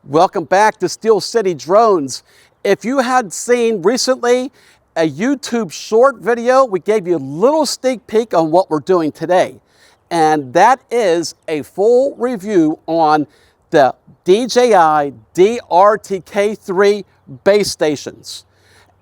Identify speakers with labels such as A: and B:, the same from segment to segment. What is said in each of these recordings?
A: Welcome back to Steel City Drones. If you had seen recently a YouTube short video, we gave you a little sneak peek on what we're doing today. And that is a full review on the DJI DRTK3 base stations.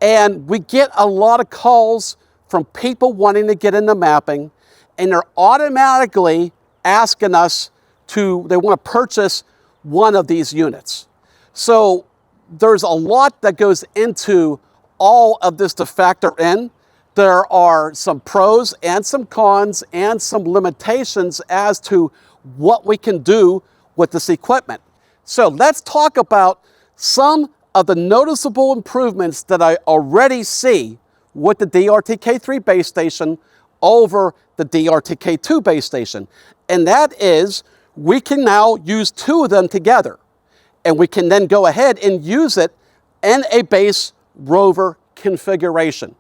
A: And we get a lot of calls from people wanting to get into mapping, and they're automatically asking us they want to purchase one of these units. So there's a lot that goes into all of this to factor in. There are some pros and some cons and some limitations as to what we can do with this equipment. So let's talk about some of the noticeable improvements that I already see with the DRTK3 base station over the DRTK2 base station. And that is, we can now use two of them together. And we can then go ahead and use it in a base rover configuration.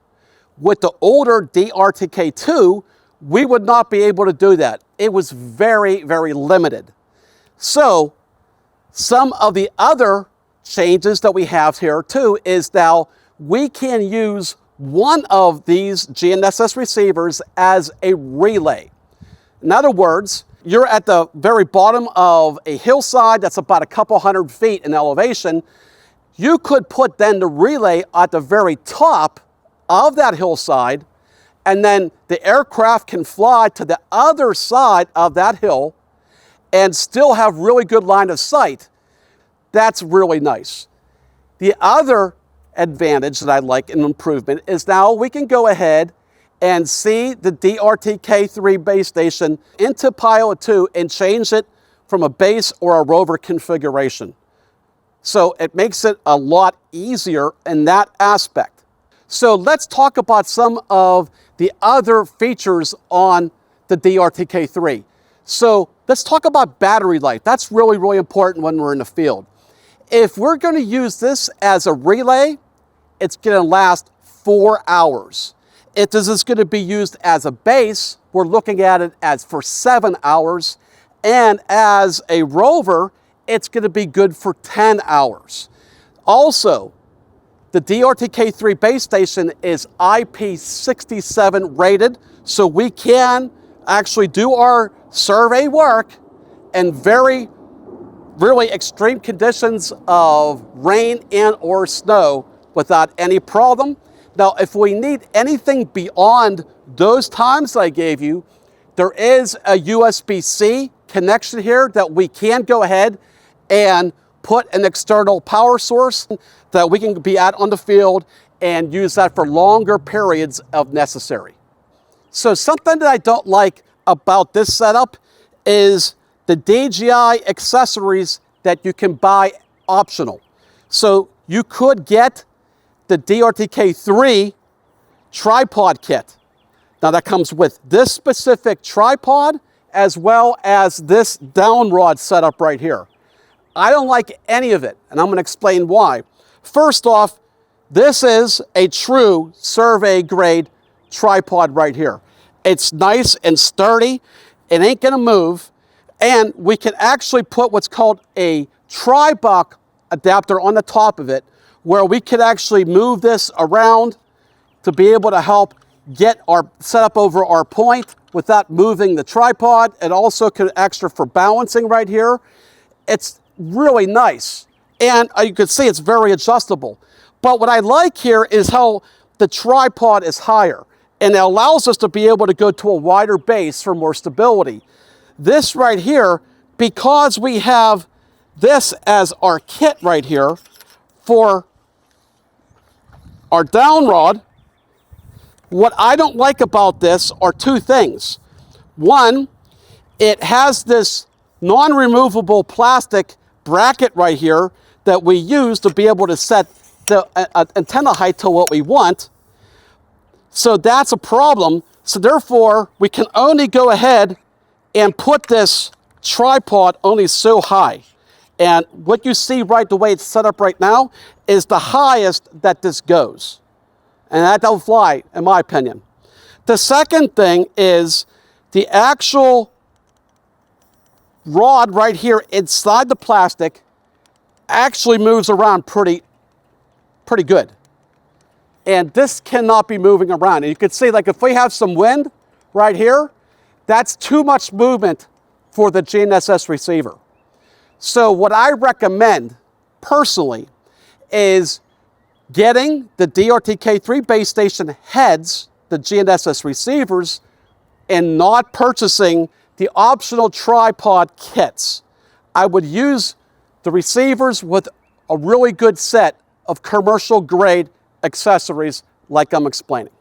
A: With the older DRTK2, we would not be able to do that. It was very, very limited. So some of the other changes that we have here too is now we can use one of these GNSS receivers as a relay. In other words, you're at the very bottom of a hillside that's about a couple hundred feet in elevation. You could put then the relay at the very top of that hillside, and then the aircraft can fly to the other side of that hill and still have really good line of sight. That's really nice. The other advantage that I like in improvement is now we can go ahead and see the DRTK3 base station into Pilot 2 and change it from a base or a rover configuration. So it makes it a lot easier in that aspect. So let's talk about some of the other features on the DRTK3. So let's talk about battery life. That's really, really important when we're in the field. If we're going to use this as a relay, it's going to last 4 hours. If this is going to be used as a base, we're looking at it as for 7 hours. And as a rover, it's going to be good for 10 hours. Also, the DRTK3 base station is IP67 rated, so we can actually do our survey work in really extreme conditions of rain and or snow without any problem. Now, if we need anything beyond those times that I gave you, there is a USB-C connection here that we can go ahead and put an external power source that we can be at on the field and use that for longer periods if necessary. So something that I don't like about this setup is the DJI accessories that you can buy optional. So you could get the DRTK3 tripod kit. Now that comes with this specific tripod as well as this down rod setup right here. I don't like any of it, and I'm going to explain why. First off, this is a true survey grade tripod right here. It's nice and sturdy. It ain't going to move. And we can actually put what's called a tri-buck adapter on the top of it, where we could actually move this around to be able to help get our setup over our point without moving the tripod. It also could extra for balancing right here. It's really nice. And you can see it's very adjustable. But what I like here is how the tripod is higher, and it allows us to be able to go to a wider base for more stability. This right here, because we have this as our kit right here for our down rod, what I don't like about this are two things. One, it has this non-removable plastic bracket right here that we use to be able to set the antenna height to what we want. So that's a problem. So therefore, we can only go ahead and put this tripod only so high. And what you see right the way it's set up right now is the highest that this goes. And that don't fly, in my opinion. The second thing is the actual rod right here inside the plastic actually moves around pretty good. And this cannot be moving around. And you can see, like, if we have some wind right here, that's too much movement for the GNSS receiver. So what I recommend personally is getting the DRTK3 base station heads, the GNSS receivers, and not purchasing the optional tripod kits. I would use the receivers with a really good set of commercial grade accessories like I'm explaining.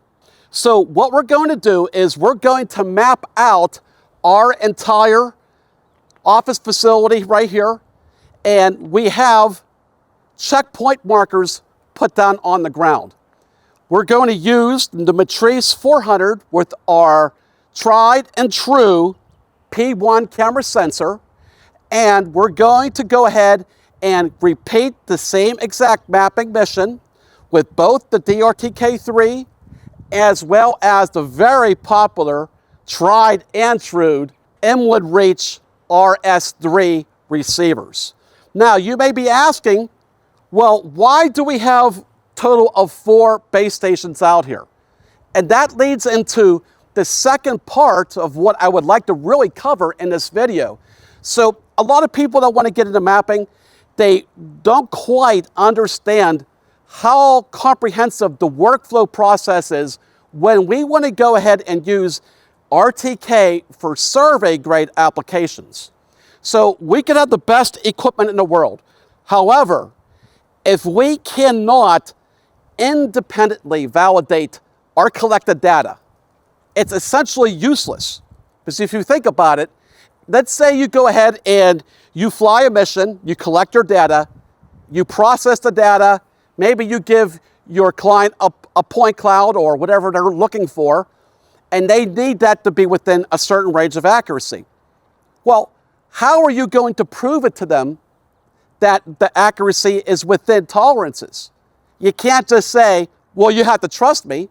A: So what we're going to do is we're going to map out our entire office facility right here, and we have checkpoint markers put down on the ground. We're going to use the Matrice 400 with our tried and true P1 camera sensor, and we're going to go ahead and repeat the same exact mapping mission with both the DRTK3 as well as the very popular tried and true Emlid RS3 receivers. Now, you may be asking, well, why do we have a total of 4 base stations out here? And that leads into the second part of what I would like to really cover in this video. So a lot of people that want to get into mapping, they don't quite understand how comprehensive the workflow process is when we want to go ahead and use RTK for survey grade applications. So we can have the best equipment in the world. However, if we cannot independently validate our collected data, it's essentially useless. Because if you think about it, let's say you go ahead and you fly a mission, you collect your data, you process the data, maybe you give your client a point cloud or whatever they're looking for, and they need that to be within a certain range of accuracy. Well, how are you going to prove it to them that the accuracy is within tolerances? You can't just say, well, you have to trust me.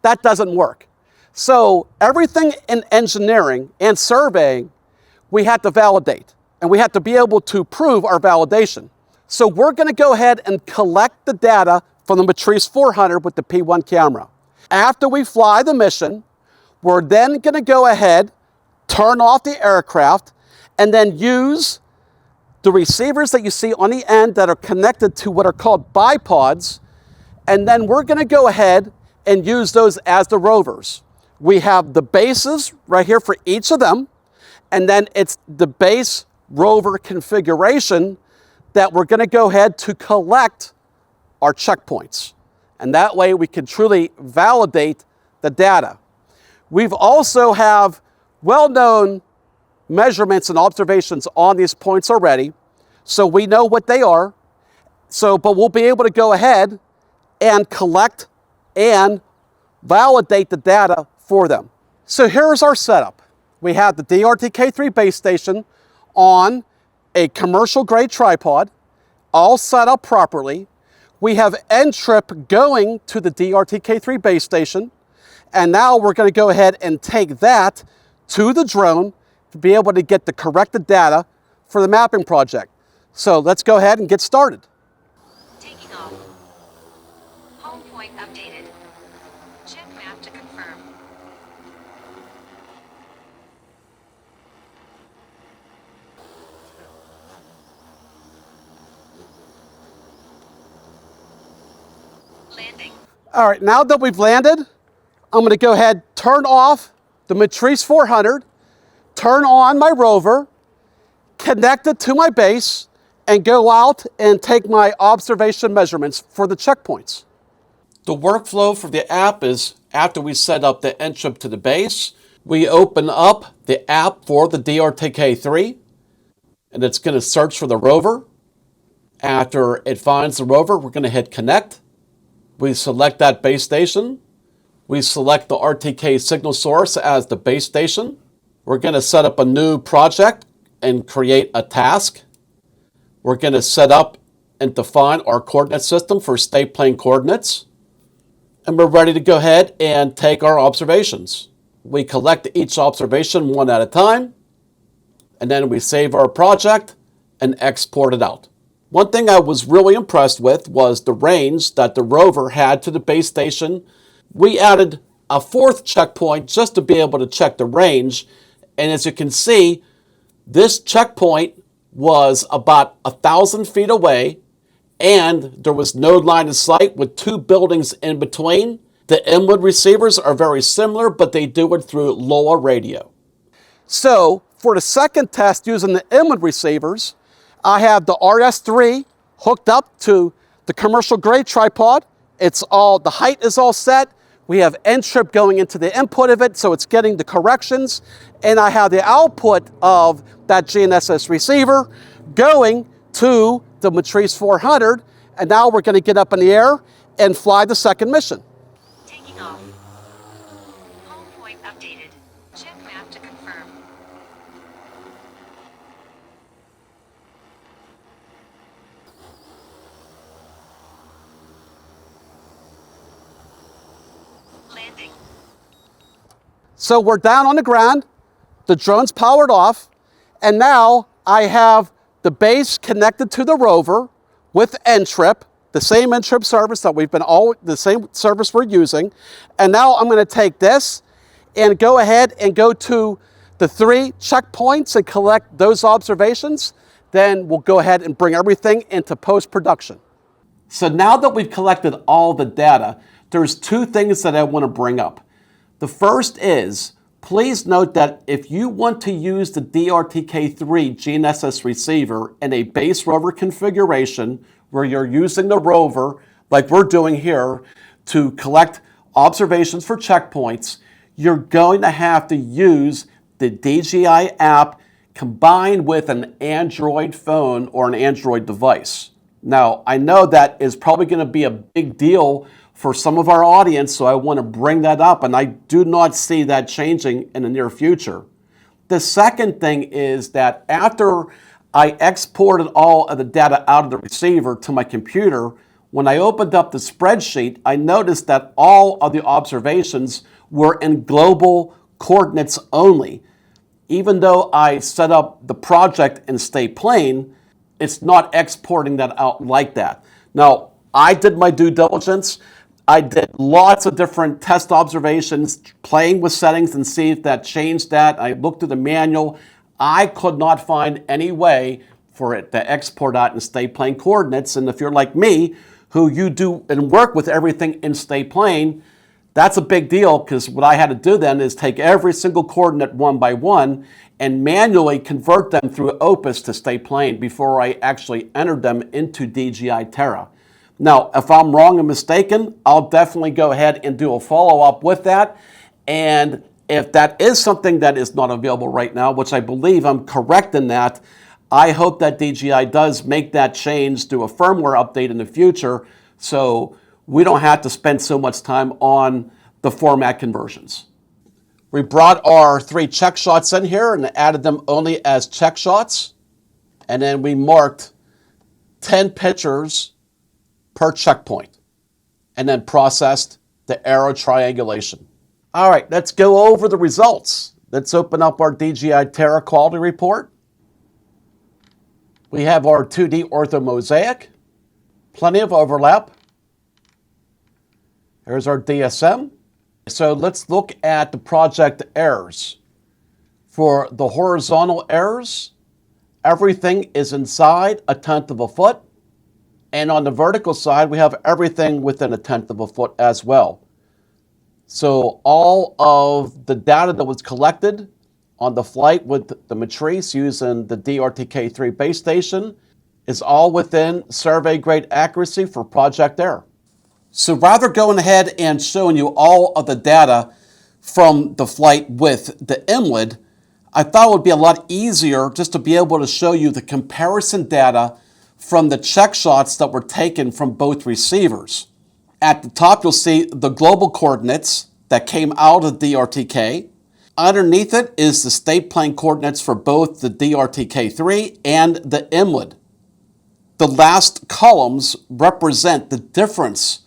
A: That doesn't work. So everything in engineering and surveying, we have to validate, and we have to be able to prove our validation. So we're going to go ahead and collect the data from the Matrice 400 with the P1 camera. After we fly the mission, we're then going to go ahead, turn off the aircraft, and then use the receivers that you see on the end that are connected to what are called bipods, and then we're going to go ahead and use those as the rovers. We have the bases right here for each of them, and then it's the base rover configuration that we're going to go ahead to collect our checkpoints. And that way we can truly validate the data. We've also have well-known measurements and observations on these points already, so we know what they are. But we'll be able to go ahead and collect and validate the data for them. So here's our setup. We have the DRTK3 base station on a commercial grade tripod, all set up properly. We have N-trip going to the DRTK3 base station, and now we're going to go ahead and take that to the drone to be able to get the corrected data for the mapping project. So let's go ahead and get started.
B: Taking off. Home point updated. Check map to confirm. Landing.
A: All right, now that we've landed, I'm going to go ahead, turn off the Matrice 400, turn on my rover, connect it to my base, and go out and take my observation measurements for the checkpoints. The workflow for the app is, after we set up the N-trip to the base, we open up the app for the DRTK3, and it's going to search for the rover. After it finds the rover, we're going to hit connect. We select that base station. We select the RTK signal source as the base station. We're going to set up a new project and create a task. We're going to set up and define our coordinate system for state plane coordinates. And we're ready to go ahead and take our observations. We collect each observation one at a time, and then we save our project and export it out. One thing I was really impressed with was the range that the rover had to the base station. We added a fourth checkpoint just to be able to check the range. And as you can see, this checkpoint was about 1,000 feet away, and there was no line of sight with 2 buildings in between. The Emlid receivers are very similar, but they do it through LoA radio. So for the second test using the Emlid receivers, I have the RS3 hooked up to the commercial grade tripod. The height is all set. We have N-trip going into the input of it, so it's getting the corrections. And I have the output of that GNSS receiver going to the Matrice 400. And now we're going to get up in the air and fly the second mission.
B: Taking off. Home point updated. Check map to confirm. Landing.
A: So we're down on the ground, the drone's powered off, and now I have the base connected to the rover with N-trip, the same N-trip service that the same service we're using. And now I'm going to take this and go ahead and go to the 3 checkpoints and collect those observations. Then we'll go ahead and bring everything into post-production. So now that we've collected all the data, there's 2 things that I want to bring up. The first is, please note that if you want to use the DRTK3 GNSS receiver in a base rover configuration where you're using the rover, like we're doing here, to collect observations for checkpoints, you're going to have to use the DJI app combined with an Android phone or an Android device. Now, I know that is probably going to be a big deal for some of our audience, so I want to bring that up, and I do not see that changing in the near future. The second thing is that after I exported all of the data out of the receiver to my computer, when I opened up the spreadsheet, I noticed that all of the observations were in global coordinates only. Even though I set up the project in state plane, it's not exporting that out like that. Now, I did my due diligence. I did lots of different test observations, playing with settings and see if that changed that. I looked through the manual. I could not find any way for it to export out in state plane coordinates. And if you're like me, who you do and work with everything in state plane, that's a big deal, because what I had to do then is take every single coordinate one by one and manually convert them through Opus to state plane before I actually entered them into DJI Terra. Now, if I'm wrong and mistaken, I'll definitely go ahead and do a follow-up with that. And if that is something that is not available right now, which I believe I'm correct in that, I hope that DJI does make that change to a firmware update in the future, so we don't have to spend so much time on the format conversions. We brought our 3 check shots in here and added them only as check shots. And then we marked 10 pictures per checkpoint and then processed the arrow triangulation. All right, let's go over the results. Let's open up our DJI Terra quality report. We have our 2D ortho mosaic, plenty of overlap. Here's our DSM. So let's look at the project errors. For the horizontal errors, everything is inside 1/10 of a foot. And on the vertical side, we have everything within 1/10 of a foot as well. So all of the data that was collected on the flight with the Matrice using the DRTK3 base station is all within survey grade accuracy for project error. So rather going ahead and showing you all of the data from the flight with the Emlid, I thought it would be a lot easier just to be able to show you the comparison data from the check shots that were taken from both receivers. At the top, you'll see the global coordinates that came out of DRTK. Underneath it is the state plane coordinates for both the DRTK3 and the Emlid. The last columns represent the difference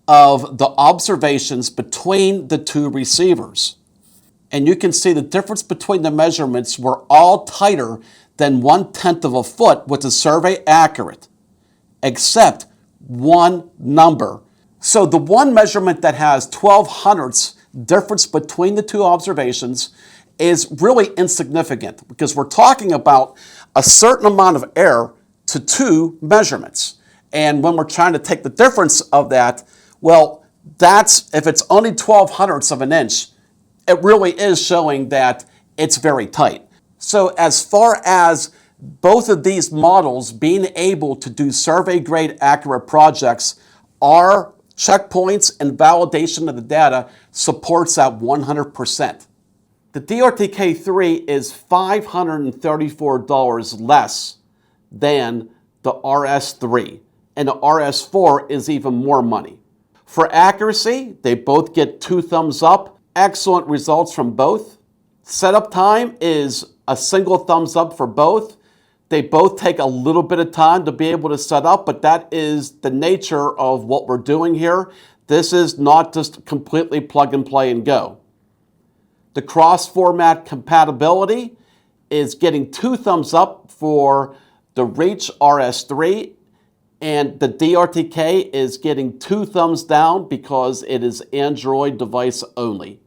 A: of the observations between the 2 receivers. And you can see the difference between the measurements were all tighter than 1/10 of a foot, which is survey accurate. except one number. So the one measurement that has 12 hundredths difference between the two observations is really insignificant because we're talking about a certain amount of error to two measurements. And when we're trying to take the difference of that, well, that's, if it's only 12 hundredths of an inch, it really is showing that it's very tight. So as far as both of these models being able to do survey grade accurate projects, our checkpoints and validation of the data supports that 100%. The DRTK3 is $534 less than the RS3, and the RS4 is even more money. For accuracy, they both get 2 thumbs up. Excellent results from both. Setup time is a single thumbs up for both. They both take a little bit of time to be able to set up, but that is the nature of what we're doing here. This is not just completely plug and play and go. The cross-format compatibility is getting 2 thumbs up for the Reach RS3, and the DRTK is getting 2 thumbs down because it is Android device only.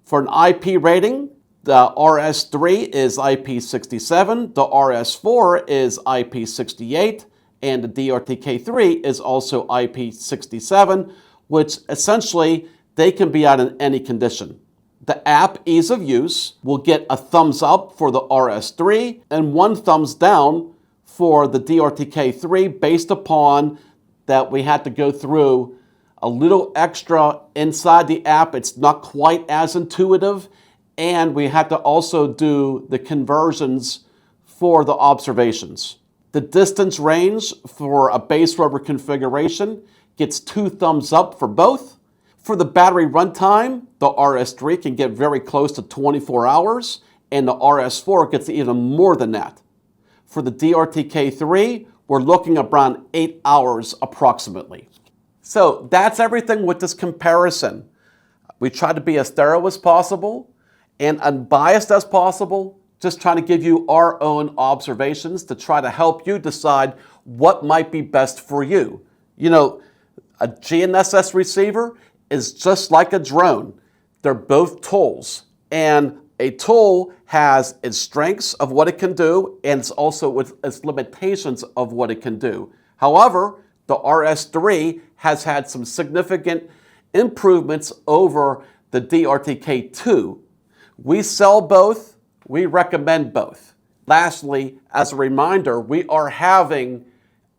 A: For an IP rating, the RS3 is IP67, the RS4 is IP68, and the DRTK3 is also IP67, which essentially they can be out in any condition. The app ease of use will get a thumbs up for the RS3 and 1 thumbs down for the DRTK3 based upon that we had to go through a little extra inside the app. It's not quite as intuitive, and we had to also do the conversions for the observations. The distance range for a Base Rover configuration gets 2 thumbs up for both. For the battery runtime, the RS3 can get very close to 24 hours, and the RS4 gets even more than that. For the DRTK3, we're looking around 8 hours approximately. So that's everything with this comparison. We try to be as thorough as possible and unbiased as possible, just trying to give you our own observations to try to help you decide what might be best for you. You know, a GNSS receiver is just like a drone. They're both tools, and a tool has its strengths of what it can do and it's also with its limitations of what it can do. However, the RS3 has had some significant improvements over the DRTK2. We sell both. We recommend both. Lastly, as a reminder, we are having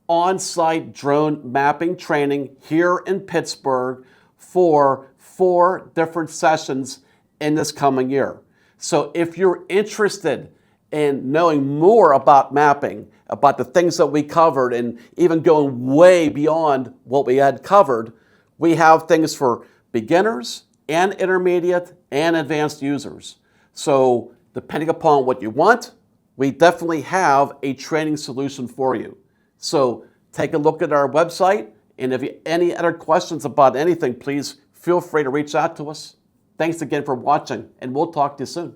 A: on-site drone mapping training here in Pittsburgh for 4 different sessions in this coming year. So if you're interested in knowing more about mapping, about the things that we covered, and even going way beyond what we had covered, we have things for beginners and intermediate and advanced users. So depending upon what you want, we definitely have a training solution for you. So take a look at our website, and if you have any other questions about anything, please feel free to reach out to us. Thanks again for watching, and we'll talk to you soon.